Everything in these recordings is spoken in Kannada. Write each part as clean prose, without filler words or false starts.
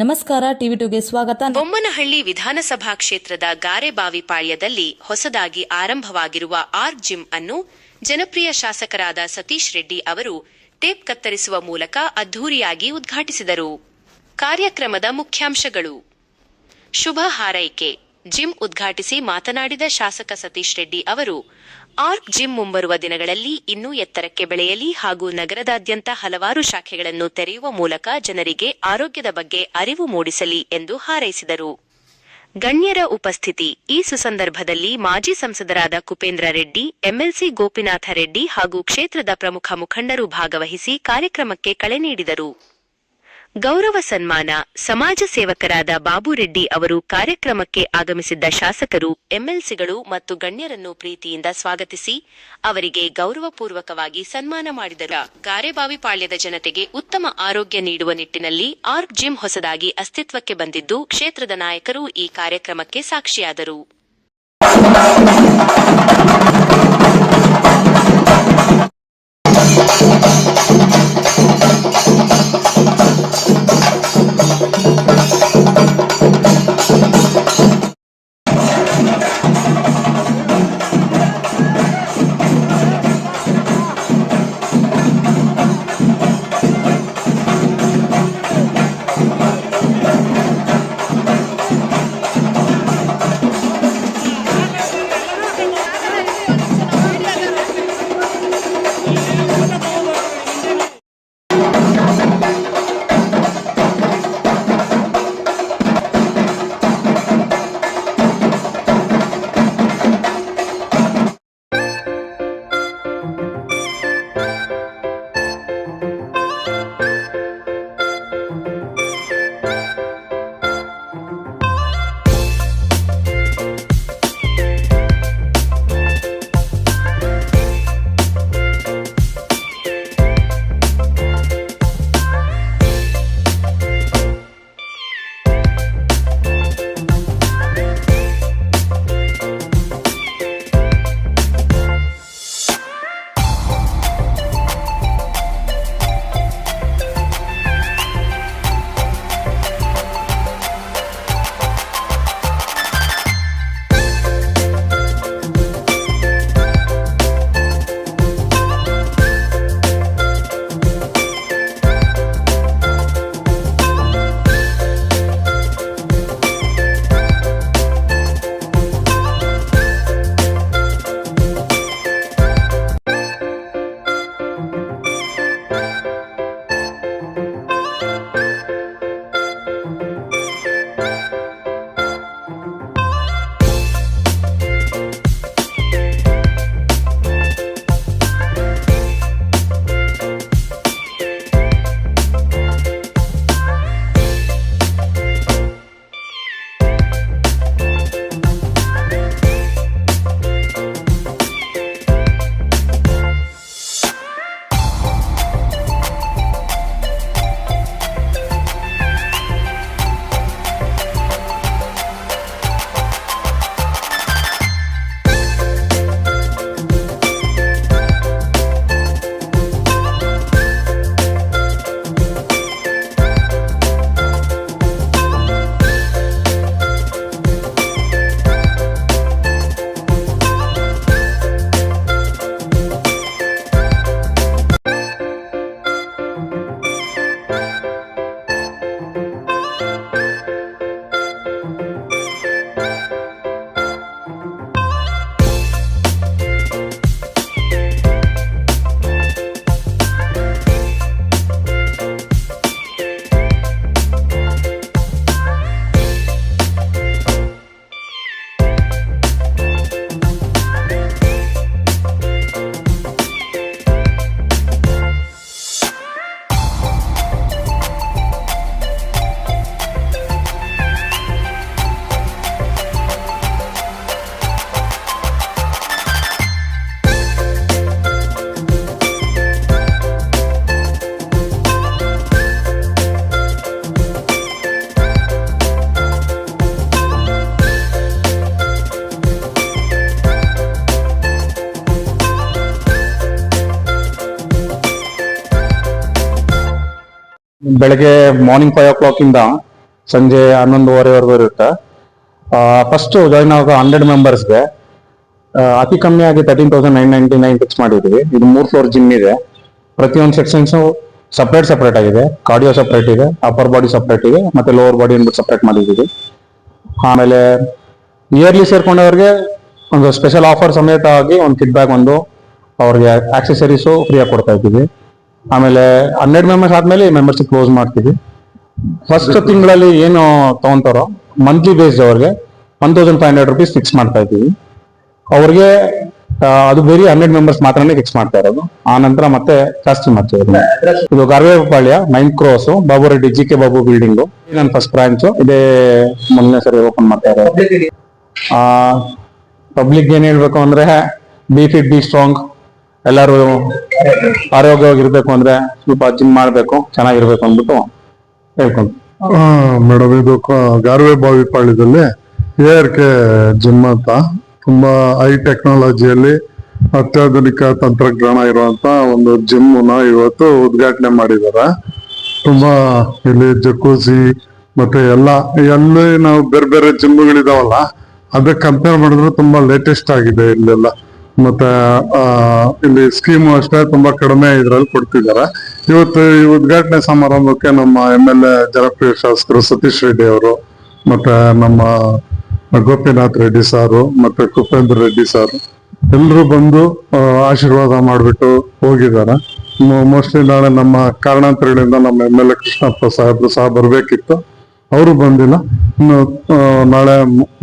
ನಮಸ್ಕಾರ, ಟಿವಿ2ಗೆ ಸ್ವಾಗತ. ಬೊಮ್ಮನಹಳ್ಳಿ ವಿಧಾನಸಭಾ ಕ್ಷೇತ್ರದ ಗಾರೆಬಾವಿಪಾಳ್ಯದಲ್ಲಿ ಹೊಸದಾಗಿ ಆರಂಭವಾಗಿರುವ ಆರ್ಕ್ ಜಿಮ್ ಅನ್ನು ಜನಪ್ರಿಯ ಶಾಸಕರಾದ ಸತೀಶ್ ರೆಡ್ಡಿ ಅವರು ಟೇಪ್ ಕತ್ತರಿಸುವ ಮೂಲಕ ಅದ್ಧೂರಿಯಾಗಿ ಉದ್ಘಾಟಿಸಿದರು. ಕಾರ್ಯಕ್ರಮದ ಮುಖ್ಯಾಂಶಗಳು. ಶುಭ ಹಾರೈಕೆ. ಜಿಮ್ ಉದ್ಘಾಟಿಸಿ ಮಾತನಾಡಿದ ಶಾಸಕ ಸತೀಶ್ ರೆಡ್ಡಿ ಅವರು, ಆರ್ಕ್ ಜಿಮ್ ಮುಂಬರುವ ದಿನಗಳಲ್ಲಿ ಇನ್ನೂ ಎತ್ತರಕ್ಕೆ ಬೆಳೆಯಲಿ ಹಾಗೂ ನಗರದಾದ್ಯಂತ ಹಲವಾರು ಶಾಖೆಗಳನ್ನು ತೆರೆಯುವ ಮೂಲಕ ಜನರಿಗೆ ಆರೋಗ್ಯದ ಬಗ್ಗೆ ಅರಿವು ಮೂಡಿಸಲಿ ಎಂದು ಹಾರೈಸಿದರು. ಗಣ್ಯರ ಉಪಸ್ಥಿತಿ. ಈ ಸುಸಂದರ್ಭದಲ್ಲಿ ಮಾಜಿ ಸಂಸದರಾದ ಕುಪೇಂದ್ರ ರೆಡ್ಡಿ, ಎಂಎಲ್ಸಿ ಗೋಪಿನಾಥ ರೆಡ್ಡಿ ಹಾಗೂ ಕ್ಷೇತ್ರದ ಪ್ರಮುಖ ಮುಖಂಡರು ಭಾಗವಹಿಸಿ ಕಾರ್ಯಕ್ರಮಕ್ಕೆ ಕಳೆ ನೀಡಿದರು. ಗೌರವ ಸನ್ಮಾನ. ಸಮಾಜ ಸೇವಕರಾದ ಬಾಬು ರೆಡ್ಡಿ ಅವರು ಕಾರ್ಯಕ್ರಮಕ್ಕೆ ಆಗಮಿಸಿದ್ದ ಶಾಸಕರು, ಎಂಎಲ್ಸಿಗಳು ಮತ್ತು ಗಣ್ಯರನ್ನು ಪ್ರೀತಿಯಿಂದ ಸ್ವಾಗತಿಸಿ ಅವರಿಗೆ ಗೌರವಪೂರ್ವಕವಾಗಿ ಸನ್ಮಾನ ಮಾಡಿದರು. ಗಾರೆಬಾವಿಪಾಳ್ಯದ ಜನತೆಗೆ ಉತ್ತಮ ಆರೋಗ್ಯ ನೀಡುವ ನಿಟ್ಟಿನಲ್ಲಿ ಆರ್ಕ್ ಜಿಮ್ ಹೊಸದಾಗಿ ಅಸ್ತಿತ್ವಕ್ಕೆ ಬಂದಿದ್ದು, ಕ್ಷೇತ್ರದ ನಾಯಕರು ಈ ಕಾರ್ಯಕ್ರಮಕ್ಕೆ ಸಾಕ್ಷಿಯಾದರು. ಬೆಳಗ್ಗೆ ಮಾರ್ನಿಂಗ್ 5 o'clock ಇಂದ ಸಂಜೆ 11:30ವರೆಗೂ ಇರುತ್ತೆ. ಫಸ್ಟ್ ಜಾಯಿನ್ ಆಗೋ 100 ಮೆಂಬರ್ಸ್ಗೆ ಅತಿ ಕಮ್ಮಿ ಆಗಿ 13,999 ಫಿಕ್ಸ್ ಮಾಡಿದ್ವಿ. ಇದು 3 ಫ್ಲೋರ್ ಜಿಮ್ ಇದೆ. ಪ್ರತಿಯೊಂದು ಸೆಕ್ಷನ್ಸ್ ಸಪ್ರೇಟ್ ಆಗಿದೆ. ಕಾರ್ಡಿಯೋ ಸಪ್ರೇಟ್ ಇದೆ, ಅಪ್ಪರ್ ಬಾಡಿ ಸಪ್ರೇಟ್ ಇದೆ, ಮತ್ತೆ ಲೋವರ್ ಬಾಡಿ ಅಂದ್ಬಿಟ್ಟು ಸಪ್ರೇಟ್ ಮಾಡಿದ್ದೀವಿ. ಆಮೇಲೆ ಇಯರ್ಲಿ ಸೇರ್ಕೊಂಡವ್ರಿಗೆ ಒಂದು ಸ್ಪೆಷಲ್ ಆಫರ್ ಸಮೇತ ಆಗಿ ಒಂದು ಕಿಟ್ ಬ್ಯಾಗ್ ಅವ್ರಿಗೆ ಆಕ್ಸೆಸರೀಸು ಫ್ರೀಯಾಗಿ ಕೊಡ್ತಾ ಇದ್ದೀವಿ. ಆಮೇಲೆ 100 ಮೆಂಬರ್ಸ್ ಆದ್ಮೇಲೆ ಮೆಂಬರ್ಶಿಪ್ ಕ್ಲೋಸ್ ಮಾಡ್ತೀವಿ. ಫಸ್ಟ್ ತಿಂಗಳಲ್ಲಿ ಏನು ತಗೊಂತಾರೋ ಮಂತ್ಲಿ ಬೇಸ್ಡ್ ಅವ್ರಿಗೆ 1,500 rupees ಫಿಕ್ಸ್ ಮಾಡ್ತಾ ಇದ್ದೀವಿ. ಅವ್ರಿಗೆ ಅದು ಬೇರೆ 100 ಮೆಂಬರ್ಸ್ ಮಾತ್ರನೇ ಫಿಕ್ಸ್ ಮಾಡ್ತಾ ಇರೋದು. ಆ ನಂತರ ಮತ್ತೆ ಜಾಸ್ತಿ ಮಾಡ್ತೀವಿ. ಇದು ಗಾರ್ವೇಪಾಳ್ಯ 9th cross Babu Reddy GK Babu building. ನನ್ನ ಫಸ್ಟ್ ಬ್ರಾಂಚ್ ಇದೇ ಮೊದಲನೇ ಸರಿ ಓಪನ್ ಮಾಡ್ತಾ ಇರೋದು. ಪಬ್ಲಿಕ್ ಏನ್ ಹೇಳ್ಬೇಕು ಅಂದ್ರೆ ಬಿ ಫಿಟ್ ಬಿ ಸ್ಟ್ರಾಂಗ್, ಎಲ್ಲರೂ ಆರೋಗ್ಯವಾಗಿರ್ಬೇಕು ಅಂದ್ರೆ ಸ್ವಲ್ಪ ಜಿಮ್ ಮಾಡ್ಬೇಕು, ಚೆನ್ನಾಗಿರ್ಬೇಕು ಅಂದ್ಬಿಟ್ಟು ಹೇಳ್ಕೊಂಡು. ಮೇಡಮ್, ಇದು ಗಾರ್ವೇಬಾವಿಪಾಳ್ಯದಲ್ಲಿ ARK ಜಿಮ್ ಅಂತ ತುಂಬಾ ಹೈ ಟೆಕ್ನಾಲಜಿಯಲ್ಲಿ ಅತ್ಯಾಧುನಿಕ ತಂತ್ರಜ್ಞಾನ ಇರುವಂತ ಒಂದು ಜಿಮ್ ನ ಇವತ್ತು ಉದ್ಘಾಟನೆ ಮಾಡಿದ್ದಾರೆ. ತುಂಬಾ ಇಲ್ಲಿ ಜಕೂಸಿ ಮತ್ತೆ ಎಲ್ಲಿ ನಾವು ಬೇರೆ ಬೇರೆ ಜಿಮ್ಗಳಿದಾವಲ್ಲ ಅದಕ್ಕೆ ಕಂಪೇರ್ ಮಾಡಿದ್ರೆ ತುಂಬಾ ಲೇಟೆಸ್ಟ್ ಆಗಿದೆ ಇಲ್ಲೆಲ್ಲ. ಮತ್ತೆ ಇಲ್ಲಿ ಸ್ಕೀಮು ಅಷ್ಟೇ ತುಂಬಾ ಕಡಿಮೆ ಇದ್ರಲ್ಲಿ ಕೊಡ್ತಿದ್ದಾರೆ. ಇವತ್ತು ಈ ಉದ್ಘಾಟನೆ ಸಮಾರಂಭಕ್ಕೆ ನಮ್ಮ MLA ಜನಪ್ರಿಯ ಶಾಸಕರು ಸತೀಶ್ ರೆಡ್ಡಿ ಅವರು, ಮತ್ತೆ ನಮ್ಮ ಗೋಪಿನಾಥ್ ರೆಡ್ಡಿ ಸಾರು, ಮತ್ತೆ ಕುಪೇಂದ್ರ ರೆಡ್ಡಿ ಸಾರು ಎಲ್ಲರೂ ಬಂದು ಆಶೀರ್ವಾದ ಮಾಡಿಬಿಟ್ಟು ಹೋಗಿದ್ದಾರೆ. ಮೋಸ್ಟ್ಲಿ ನಾಳೆ ನಮ್ಮ ಕಾರಣಾಂತರಗಳಿಂದ ನಮ್ಮ MLA ಕೃಷ್ಣಪ್ಪ ಸಾಹೇಬ್ರು ಸಹ ಬರ್ಬೇಕಿತ್ತು, ಅವರು ಬಂದಿಲ್ಲ. ಇನ್ನು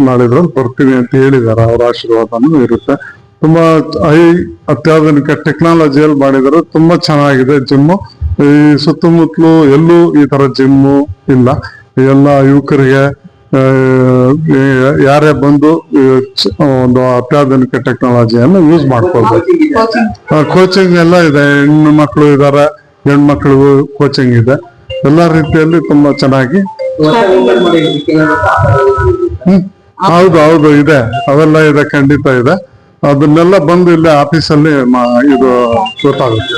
ನಾಳಿದ್ರಲ್ಲಿ ಬರ್ತೀವಿ ಅಂತ ಹೇಳಿದ್ದಾರೆ. ಅವ್ರ ಆಶೀರ್ವಾದನೂ ಇರುತ್ತೆ. ತುಂಬಾ ಅತ್ಯಾಧುನಿಕ ಟೆಕ್ನಾಲಜಿಯಲ್ಲಿ ಮಾಡಿದ್ದಾರೆ. ತುಂಬಾ ಚೆನ್ನಾಗಿದೆ ಜಿಮ್ಮು. ಈ ಸುತ್ತಮುತ್ತಲು ಎಲ್ಲೂ ಈ ತರ ಜಿಮ್ಮು ಇಲ್ಲ. ಎಲ್ಲ ಯುವಕರಿಗೆ ಯಾರೇ ಬಂದು ಒಂದು ಅತ್ಯಾಧುನಿಕ ಟೆಕ್ನಾಲಜಿಯನ್ನು ಯೂಸ್ ಮಾಡ್ಕೊಳ್ಬೇಕು. ಕೋಚಿಂಗ್ ಎಲ್ಲ ಇದೆ. ಹೆಣ್ಣು ಮಕ್ಕಳು ಇದ್ದಾರೆ, ಹೆಣ್ಮಕ್ಳಿಗೂ ಕೋಚಿಂಗ್ ಇದೆ. ಎಲ್ಲಾ ರೀತಿಯಲ್ಲಿ ತುಂಬಾ ಚೆನ್ನಾಗಿ ಹೌದು ಇದೆ, ಅವೆಲ್ಲ ಇದೆ, ಖಂಡಿತ ಇದೆ. ಅದನ್ನೆಲ್ಲ ಬಂದು ಇಲ್ಲೇ ಆಫೀಸಲ್ಲಿ ಇದು ಗೊತ್ತಾಗುತ್ತೆ.